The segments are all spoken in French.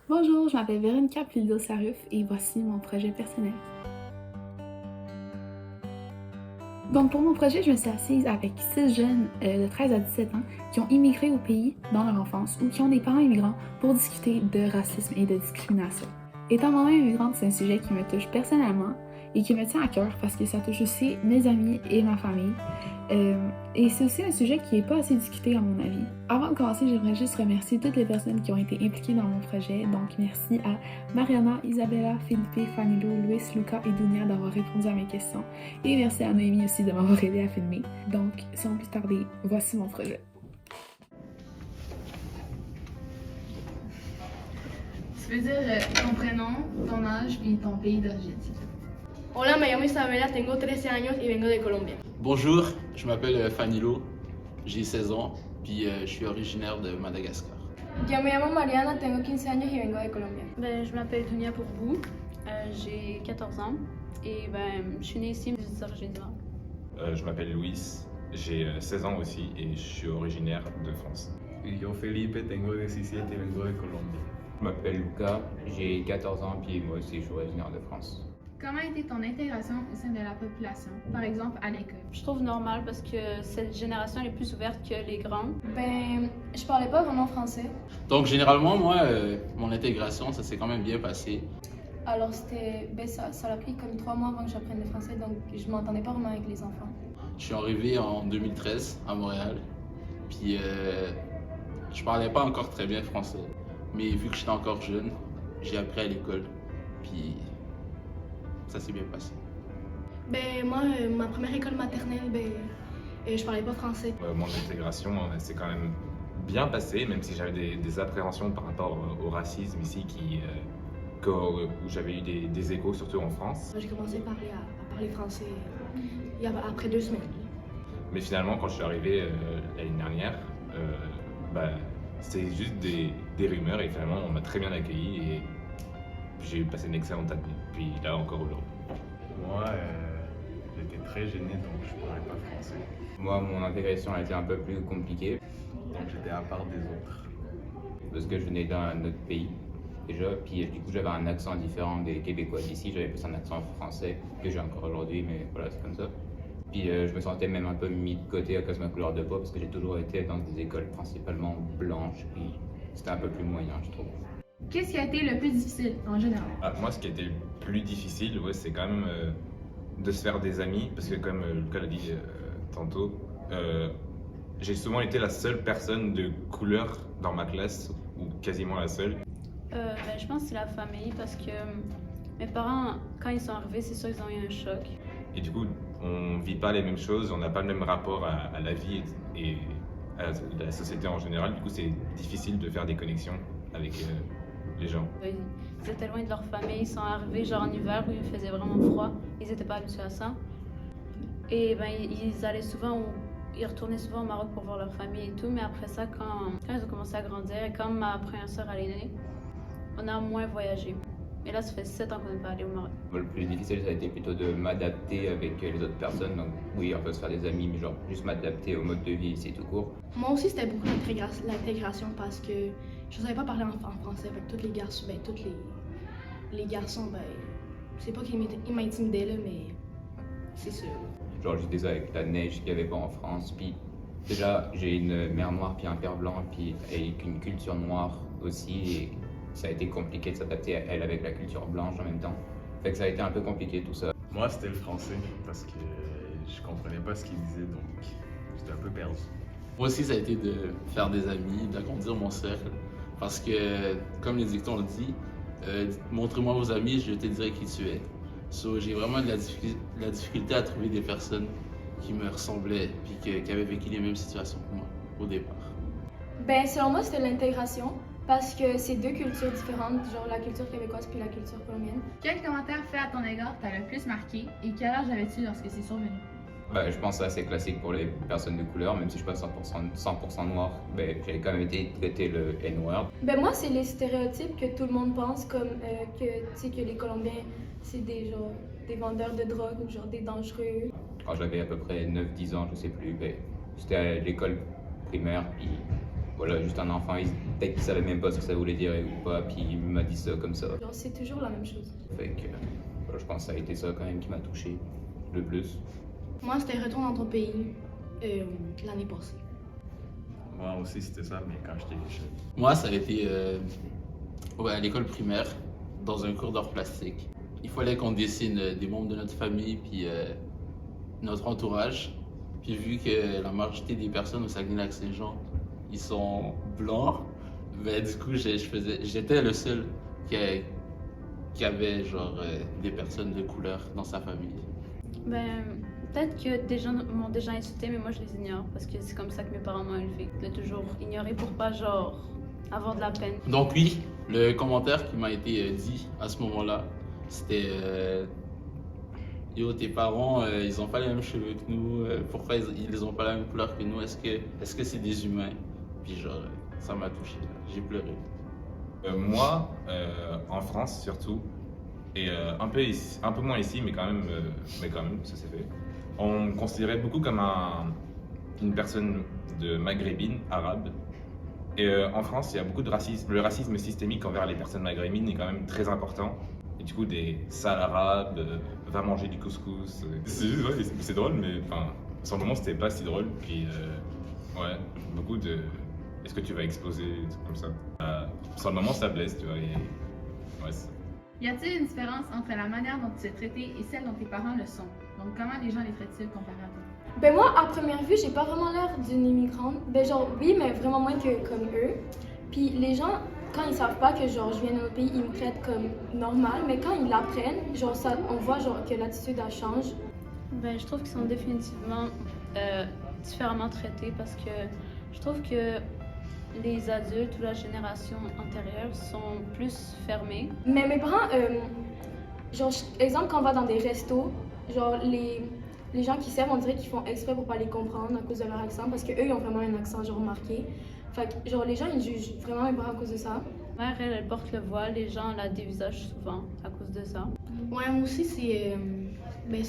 Bonjour, je m'appelle Véronica Plildo-Sarruf et voici mon projet personnel. Donc pour mon projet, je me suis assise avec 6 jeunes de 13 à 17 ans qui ont immigré au pays dans leur enfance ou qui ont des parents immigrants pour discuter de racisme et de discrimination. Étant moi-même immigrante, c'est un sujet qui me touche personnellement et qui me tient à cœur parce que ça touche aussi mes amis et ma famille. Et c'est aussi un sujet qui n'est pas assez discuté à mon avis. Avant de commencer, j'aimerais juste remercier toutes les personnes qui ont été impliquées dans mon projet. Donc merci à Mariana, Isabella, Philippe, Fanilo, Luis, Luca et Dunia d'avoir répondu à mes questions. Et merci à Noémie aussi de m'avoir aidé à filmer. Donc sans plus tarder, voici mon projet. Tu peux dire ton prénom, ton âge et ton pays d'origine. Hola, me llamo Isabela, tengo 13 años y vengo de Colombia. Bonjour, je m'appelle Fanilo, j'ai 16 ans, puis je suis originaire de Madagascar. Yo me llamo Mariana, tengo 15 años y vengo de Colombia. Je m'appelle Dunia Pourbou, j'ai 14 ans et je suis née ici, mais je suis originaire du Maroc. Je m'appelle Luis, j'ai 16 ans aussi et je suis originaire de France. Yo Felipe, tengo 17 y vengo de Colombia. Je m'appelle Luca, j'ai 14 ans puis moi aussi je suis originaire de France. Comment a été ton intégration au sein de la population, par exemple à l'école? Je trouve normal parce que cette génération elle est plus ouverte que les grands. Je parlais pas vraiment français. Donc généralement, moi, mon intégration, ça s'est quand même bien passé. Alors ça a pris comme 3 mois avant que j'apprenne le français, donc je m'entendais pas vraiment avec les enfants. Je suis arrivé en 2013 à Montréal, puis je parlais pas encore très bien français. Mais vu que j'étais encore jeune, j'ai appris à l'école, puis ça s'est bien passé. Moi, ma première école maternelle, je parlais pas français. Mon intégration s'est quand même bien passée, même si j'avais des appréhensions par rapport au racisme ici, où j'avais eu des échos, surtout en France. J'ai commencé à parler français après 2 semaines. Mais finalement, quand je suis arrivé l'année dernière, c'était juste des rumeurs et finalement on m'a très bien accueilli et j'ai passé une excellente année. Puis là encore aujourd'hui. Moi, j'étais très gêné donc je parlais pas français. Moi, mon intégration a été un peu plus compliquée Donc j'étais à part des autres. parce que je venais d'un autre pays déjà, puis du coup j'avais un accent différent des Québécois d'ici, j'avais plus un accent français que j'ai encore aujourd'hui, mais voilà, c'est comme ça. Puis je me sentais même un peu mis de côté à cause de ma couleur de peau parce que j'ai toujours été dans des écoles principalement blanches, puis c'était un peu plus moyen, je trouve. Qu'est-ce qui a été le plus difficile en général? Moi, ce qui a été le plus difficile, c'est quand même de se faire des amis, parce que comme Lucas l'a dit tantôt, j'ai souvent été la seule personne de couleur dans ma classe, ou quasiment la seule. Je pense que c'est la famille parce que mes parents, quand ils sont arrivés, c'est sûr ils ont eu un choc. Et du coup, on vit pas les mêmes choses, on n'a pas le même rapport à la vie et à la société en général. Du coup, c'est difficile de faire des connexions avec les gens. Ils étaient loin de leur famille, ils sont arrivés genre en hiver où il faisait vraiment froid, ils n'étaient pas habitués à ça. Et ils allaient souvent, ils retournaient souvent au Maroc pour voir leur famille et tout, mais après ça, quand ils ont commencé à grandir, et quand ma première soeur est née, on a moins voyagé. Et là, ça fait 7 ans qu'on n'est pas allé au Maroc. Le plus difficile, ça a été plutôt de m'adapter avec les autres personnes. Donc oui, on peut se faire des amis, mais genre juste m'adapter au mode de vie ici tout court. Moi aussi, c'était beaucoup l'intégration parce que je ne savais pas parler en français avec tous les garçons. Les garçons, c'est pas qu'ils m'intimidaient là, mais c'est sûr. Genre juste déjà avec la neige qu'il n'y avait pas en France. Puis déjà, j'ai une mère noire puis un père blanc, puis avec une culture noire aussi. Et ça a été compliqué de s'adapter à elle avec la culture blanche en même temps. Fait que ça a été un peu compliqué tout ça. Moi, c'était le français parce que je comprenais pas ce qu'il disait donc j'étais un peu perdu. Moi aussi, ça a été de faire des amis, d'agrandir mon cercle, parce que, comme les dictons le dit, montrez-moi vos amis, je te dirai qui tu es. So, j'ai vraiment de la difficulté à trouver des personnes qui me ressemblaient puis qui avaient vécu les mêmes situations que moi au départ. Selon moi, c'était l'intégration. Parce que c'est 2 cultures différentes, genre la culture québécoise puis la culture colombienne. Quel commentaire fait à ton égard t'a le plus marqué et quel âge avais-tu lorsque c'est survenu? Je pense que c'est assez classique pour les personnes de couleur, même si je suis pas 100% noir, j'ai quand même été traité le N-word. Moi, c'est les stéréotypes que tout le monde pense, comme que les Colombiens, c'est des vendeurs de drogue ou genre des dangereux. Quand j'avais à peu près 9-10 ans, je sais plus, j'étais à l'école primaire, puis voilà, juste un enfant, peut-être qu'il savait même pas ce que ça voulait dire ou pas, puis il m'a dit ça comme ça. Genre, c'est toujours la même chose. Fait que voilà, je pense que ça a été ça quand même qui m'a touché le plus. Moi, c'était Retourne dans ton pays l'année passée. Moi aussi, c'était ça, mais quand j'étais jeune. Moi, ça a été à l'école primaire, dans un cours d'art plastique. Il fallait qu'on dessine des membres de notre famille, puis notre entourage. Puis vu que la majorité des personnes au Saguenay-Lac-Saint-Jean, ils sont blancs, ben du coup, j'étais le seul qui avait genre des personnes de couleur dans sa famille. Ben, peut-être que des gens m'ont déjà insulté, mais moi je les ignore parce que c'est comme ça que mes parents m'ont élevé. De toujours ignorer pour pas, genre, avoir de la peine. Donc oui, le commentaire qui m'a été dit à ce moment-là, c'était Yo, tes parents, ils ont pas les mêmes cheveux que nous, pourquoi ils ont pas la même couleur que nous, est-ce que c'est des humains? Puis genre, ça m'a touché, j'ai pleuré. Moi, en France surtout, et un peu moins ici, mais quand même, ça s'est fait. On me considérait beaucoup comme une personne de maghrébine, arabe. Et en France, il y a beaucoup de racisme. Le racisme systémique envers les personnes maghrébines est quand même très important. Et du coup, des sales arabes, va manger du couscous. C'est drôle, mais enfin, sur le moment, c'était pas si drôle. Puis, ouais, beaucoup de. Est-ce que tu vas exploser, des trucs comme ça. Sur le moment, ça blesse, tu vois. Et, ouais, Y a-t-il une différence entre la manière dont tu es traité et celle dont tes parents le sont? Donc, comment les gens les traitent-ils comparé à toi? Ben moi, à première vue, j'ai pas vraiment l'air d'une immigrante. Ben genre, oui, mais vraiment moins que comme eux. Puis les gens, quand ils savent pas que genre je viens d'un autre pays, ils me traitent comme normal. Mais quand ils l'apprennent, genre ça, on voit genre que l'attitude elle change. Ben, je trouve qu'ils sont définitivement différemment traités parce que je trouve que les adultes ou la génération antérieure sont plus fermés. Mais mes parents, genre, exemple, quand on va dans des restos, genre les gens qui servent, on dirait qu'ils font exprès pour pas les comprendre à cause de leur accent parce qu'eux, ils ont vraiment un accent genre marqué. Fait que, genre, les gens, ils jugent vraiment mes parents à cause de ça. Ma mère, elle porte le voile, les gens la dévisagent souvent à cause de ça. Ouais, moi aussi, c'est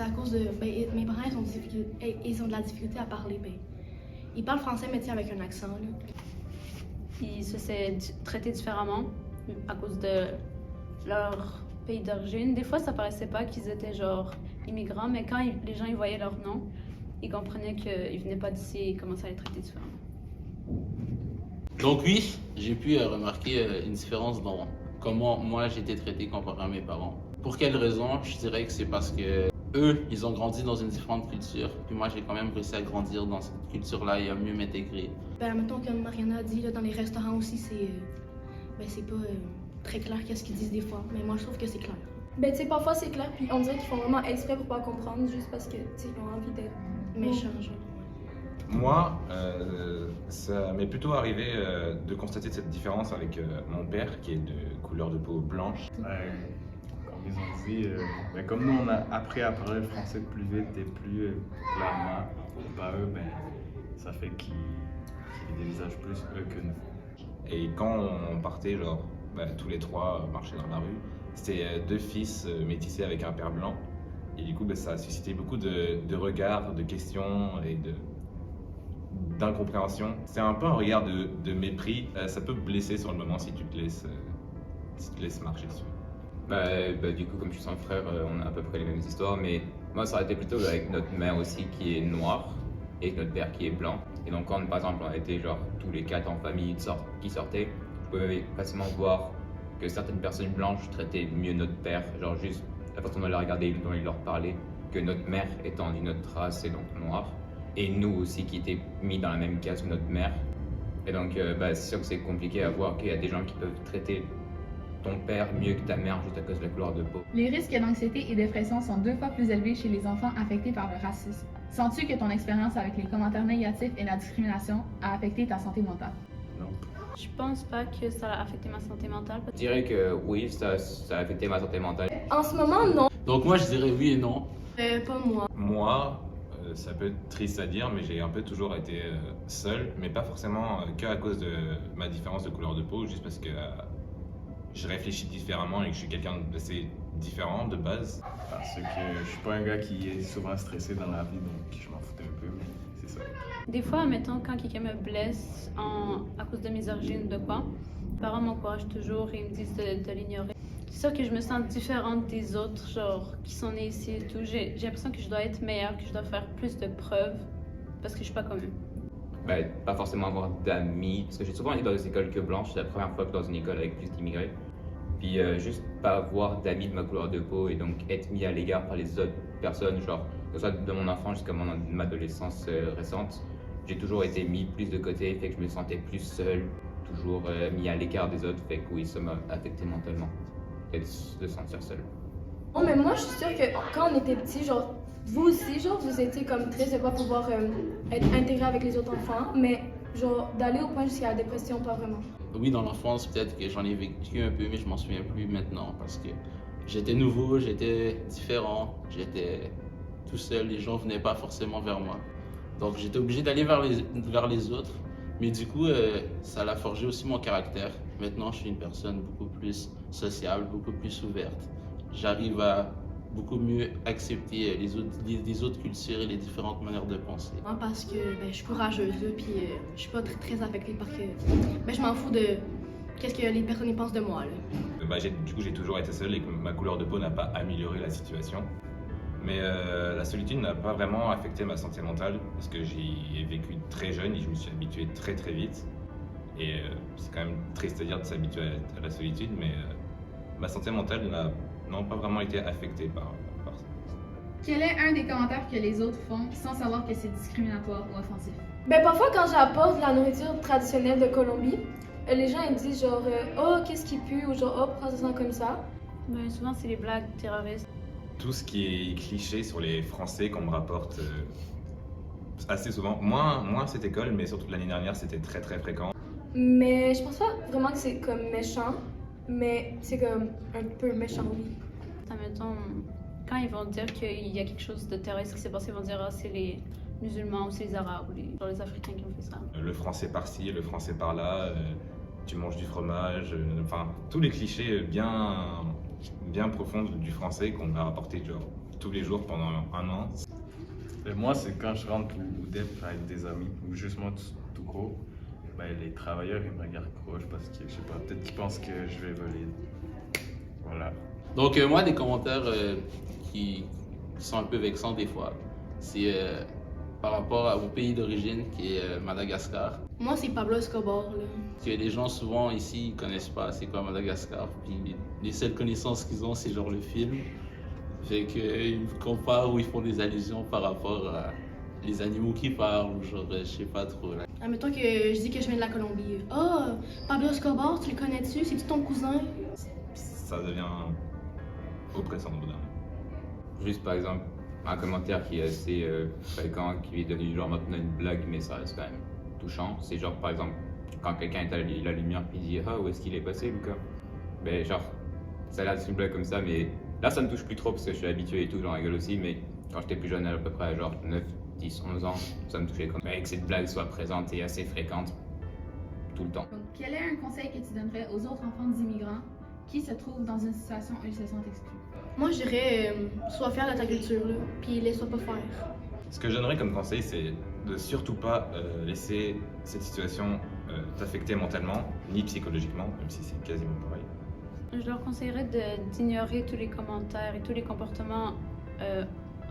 à cause de. Ben, mes parents, ils ont de la difficulté à parler. Ben, ils parlent français, mais tu sais, avec un accent. Là. Ils se sont traités différemment à cause de leur pays d'origine. Des fois, ça paraissait pas qu'ils étaient genre immigrants, mais quand les gens ils voyaient leur nom, ils comprenaient qu'ils venaient pas d'ici et commençaient à les traiter différemment. Donc oui, j'ai pu remarquer une différence dans comment moi j'ai été traité comparé à mes parents. Pour quelle raison? Je dirais que c'est parce que eux, ils ont grandi dans une différente culture, puis moi j'ai quand même réussi à grandir dans cette culture-là et à mieux m'intégrer. Ben, mettons, comme Mariana a dit, là, dans les restaurants aussi, c'est pas très clair qu'est-ce qu'ils disent des fois, mais moi je trouve que c'est clair. Ben, tu sais, parfois c'est clair, puis on dirait qu'ils font vraiment exprès pour pas comprendre, juste parce que, tu sais, ils ont envie d'être méchants, genre. Moi, ça m'est plutôt arrivé de constater cette différence avec mon père, qui est de couleur de peau blanche. Comme ils ont dit, ben, comme nous on a appris à parler le français plus vite et plus clairement, bah eux, ben, ça fait qu'ils dévisagent plus eux que nous. Et quand on partait, genre, tous les trois marcher dans la rue, c'était deux fils métissés avec un père blanc. Et du coup, ça a suscité beaucoup de regards, de questions et d'incompréhension. C'est un peu un regard de mépris. Ça peut blesser sur le moment si tu te laisses marcher dessus. Du coup, comme je suis son frère, on a à peu près les mêmes histoires, mais moi, ça aurait été plutôt avec notre mère aussi qui est noire et notre père qui est blanc. Et donc, quand par exemple on était genre tous les quatre en famille qui sortaient, je pouvais facilement voir que certaines personnes blanches traitaient mieux notre père, genre juste la façon dont ils la regardaient, dont ils leur parlaient, que notre mère étant d'une autre race et donc noire. Et nous aussi qui étaient mis dans la même case que notre mère. Et donc, c'est sûr que c'est compliqué à voir qu'il y a des gens qui peuvent traiter ton père mieux que ta mère juste à cause de la couleur de peau. Les risques d'anxiété et de dépression sont 2 fois plus élevés chez les enfants affectés par le racisme. Sens-tu que ton expérience avec les commentaires négatifs et la discrimination a affecté ta santé mentale? Non. Je pense pas que ça a affecté ma santé mentale. Je dirais que oui, ça a affecté ma santé mentale. En ce moment, non. Donc moi je dirais oui et non. Pas moi. Moi, ça peut être triste à dire, mais j'ai un peu toujours été seul, mais pas forcément que à cause de ma différence de couleur de peau, juste parce que je réfléchis différemment et que je suis quelqu'un d'assez différent de base. Parce que je suis pas un gars qui est souvent stressé dans la vie, donc je m'en foutais un peu, mais c'est ça. Des fois, admettons, quand quelqu'un me blesse à cause de mes origines ou de quoi, mes parents m'encouragent toujours et me disent de l'ignorer. C'est sûr que je me sens différente des autres, genre, qui sont nés ici et tout. J'ai l'impression que je dois être meilleure, que je dois faire plus de preuves, parce que je suis pas comme eux. Ben, pas forcément avoir d'amis, parce que j'ai souvent été dans des écoles que blanches, c'est la première fois que dans une école avec plus d'immigrés. Puis juste pas avoir d'amis de ma couleur de peau et donc être mis à l'égard par les autres personnes, genre, que ce soit de mon enfance jusqu'à mon adolescence récente, j'ai toujours été mis plus de côté, fait que je me sentais plus seul, toujours mis à l'écart des autres, fait que oui, ça m'a affecté mentalement, et de se sentir seul. Oh, mais moi, je suis sûre que quand on était petit, genre, vous aussi, genre, vous étiez comme triste de pas pouvoir être intégré avec les autres enfants, mais genre, d'aller au point jusqu'à la dépression, pas vraiment. Oui, dans l'enfance, peut-être que j'en ai vécu un peu, mais je m'en souviens plus maintenant parce que j'étais nouveau, j'étais différent, j'étais tout seul, les gens venaient pas forcément vers moi. Donc j'étais obligé d'aller vers les autres, mais du coup, ça a forgé aussi mon caractère. Maintenant, je suis une personne beaucoup plus sociable, beaucoup plus ouverte. J'arrive à beaucoup mieux accepter les autres cultures et les différentes manières de penser. Moi, parce que je suis courageuse, là, puis je suis pas très affectée par que. Je m'en fous de qu'est-ce que les personnes y pensent de moi. Là. Du coup, j'ai toujours été seul et que ma couleur de peau n'a pas amélioré la situation. Mais la solitude n'a pas vraiment affecté ma santé mentale parce que j'y ai vécu très jeune et je me suis habitué très très vite. Et c'est quand même triste à dire de s'habituer à la solitude, mais ma santé mentale n'a pas vraiment été affectée par ça. Quel est un des commentaires que les autres font sans savoir que c'est discriminatoire ou offensif? Parfois, quand j'apporte la nourriture traditionnelle de Colombie, les gens ils disent genre oh, qu'est-ce qui pue ou genre oh, prends ça comme ça. Ben, souvent, c'est les blagues terroristes. Tout ce qui est cliché sur les Français qu'on me rapporte assez souvent, moins à cette école, mais surtout l'année dernière, c'était très très fréquent. Mais je pense pas vraiment que c'est comme méchant, mais c'est comme un peu méchant, oui. Admettons, quand ils vont dire qu'il y a quelque chose de terroriste qui s'est passé, ils vont dire ah, c'est les musulmans ou c'est les arabes ou les Africains qui ont fait ça. Le français par-ci, le français par-là, tu manges du fromage, enfin tous les clichés bien profonds du français qu'on m'a rapporté genre tous les jours pendant un an. Et moi, c'est quand je rentre au DEP avec des amis, ou juste moi tout court, les travailleurs ils me regardent croche parce que je sais pas, peut-être qu'ils pensent que je vais voler. Voilà. Donc moi, des commentaires qui sont un peu vexants des fois, c'est par rapport au pays d'origine qui est Madagascar. Moi, c'est Pablo Escobar, là. Que les gens souvent ici ils connaissent pas c'est quoi Madagascar, puis les seules connaissances qu'ils ont c'est genre le film. Fait qu'ils me comparent ou ils font des allusions par rapport à les animaux qui parlent ou genre je sais pas trop là. Admettons que je dis que je viens de la Colombie. Oh, Pablo Escobar, tu le connais-tu? C'est-tu ton cousin? Ça devient oppressant au bout d'un moment. Juste par exemple, un commentaire qui est assez fréquent, qui est devenu genre maintenant une blague, mais ça reste quand même touchant. C'est genre par exemple, quand quelqu'un est à la lumière puis il dit ah, où est-ce qu'il est passé Lucas? Ben genre, ça a l'air d'être une blague comme ça, mais là ça me touche plus trop parce que je suis habitué et tout, j'en rigole aussi, mais quand j'étais plus jeune, à peu près genre 9, 10, 11 ans, ça me touchait comme que cette blague soit présente et assez fréquente tout le temps. Donc, quel est un conseil que tu donnerais aux autres enfants d'immigrants qui se trouvent dans une situation où ils se sentent exclus? Moi, je dirais sois fier de ta culture, là, puis laisse-toi pas faire. Ce que je donnerais comme conseil, c'est de surtout pas laisser cette situation t'affecter mentalement ni psychologiquement, même si c'est quasiment pareil. Je leur conseillerais d'ignorer tous les commentaires et tous les comportements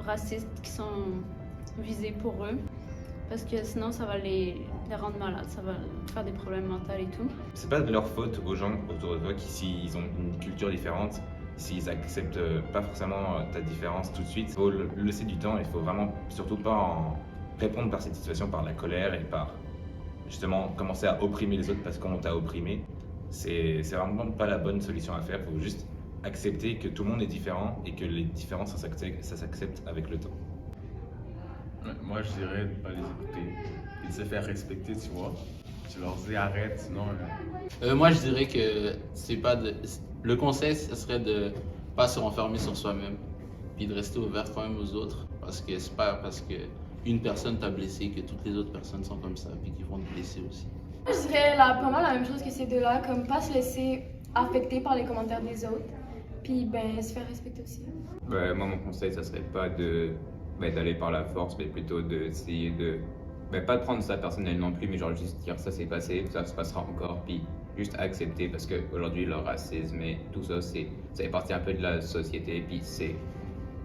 racistes qui sont visés pour eux, parce que sinon ça va les rendre malades, ça va faire des problèmes mentaux et tout. C'est pas de leur faute aux gens autour de toi qui, s'ils ont une culture différente, s'ils acceptent pas forcément ta différence tout de suite, il faut le laisser du temps, il faut vraiment surtout pas en répondre par cette situation par la colère et par justement commencer à opprimer les autres parce qu'on t'a opprimé. C'est vraiment pas la bonne solution à faire, il faut juste accepter que tout le monde est différent et que les différences ça s'accepte avec le temps. Moi, je dirais de pas les écouter et de se faire respecter, tu vois. Tu leur dis arrête, sinon. Moi, je dirais que c'est pas le conseil, ce serait de pas se renfermer sur soi-même, puis de rester ouvert quand même aux autres, parce que c'est pas parce que une personne t'a blessé que toutes les autres personnes sont comme ça, puis qu'ils vont te blesser aussi. Je dirais pas mal la même chose que ces deux-là, comme pas se laisser affecter par les commentaires des autres, puis se faire respecter aussi. Moi, mon conseil, ça serait pas d'aller par la force, mais plutôt d'essayer de ben, pas de prendre ça personnel non plus, mais genre juste dire ça c'est passé, ça se passera encore, puis juste accepter parce qu'aujourd'hui le racisme et tout ça, ça fait partie un peu de la société, puis c'est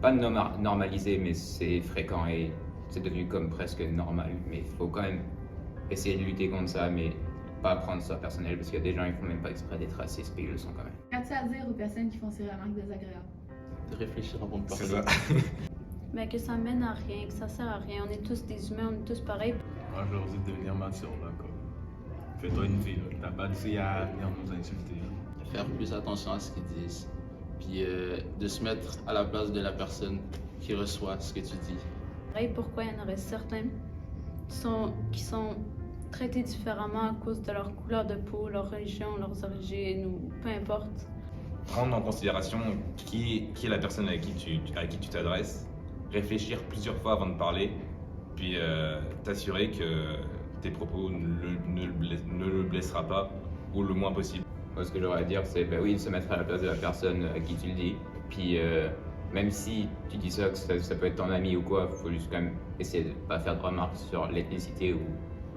pas normalisé, mais c'est fréquent et c'est devenu comme presque normal. Mais il faut quand même essayer de lutter contre ça, mais pas prendre ça personnel parce qu'il y a des gens qui font même pas exprès d'être racistes, puis ils le sont quand même. Qu'as-tu à dire aux personnes qui font ces remarques désagréables? De réfléchir avant de parler. C'est ça. Mais que ça mène à rien, que ça sert à rien. On est tous des humains, on est tous pareils. Moi, je leur dis de devenir mature, là, comme. Fais-toi une vie, là. T'as pas dit à venir nous insulter, là. Faire plus attention à ce qu'ils disent. Puis de se mettre à la place de la personne qui reçoit ce que tu dis. Pareil, pourquoi il y en aurait certains qui sont traités différemment à cause de leur couleur de peau, leur religion, leurs origines ou peu importe. Prendre en considération qui est la personne à qui tu t'adresses, réfléchir plusieurs fois avant de parler, puis t'assurer que tes propos ne le blessera pas ou le moins possible. Moi, ce que j'aurais à dire, c'est ben oui, se mettre à la place de la personne à qui tu le dis. Puis même si tu dis ça, que ça peut être ton ami ou quoi, faut juste quand même essayer de pas faire de remarques sur l'ethnicité ou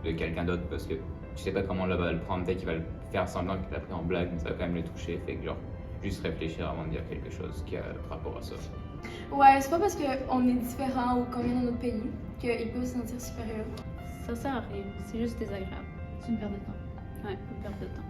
de quelqu'un d'autre parce que tu sais pas comment là va le prendre, peut-être qu'il va le faire semblant qu'il l'a pris en blague, mais ça va quand même le toucher. Fait que genre, juste réfléchir avant de dire quelque chose qui a rapport à ça. Ouais, c'est pas parce qu'on est différent ou qu'on vient d'un autre pays qu'il peut se sentir supérieur. Ça sert à rien, c'est juste désagréable. C'est une perte de temps. Ouais, une perte de temps.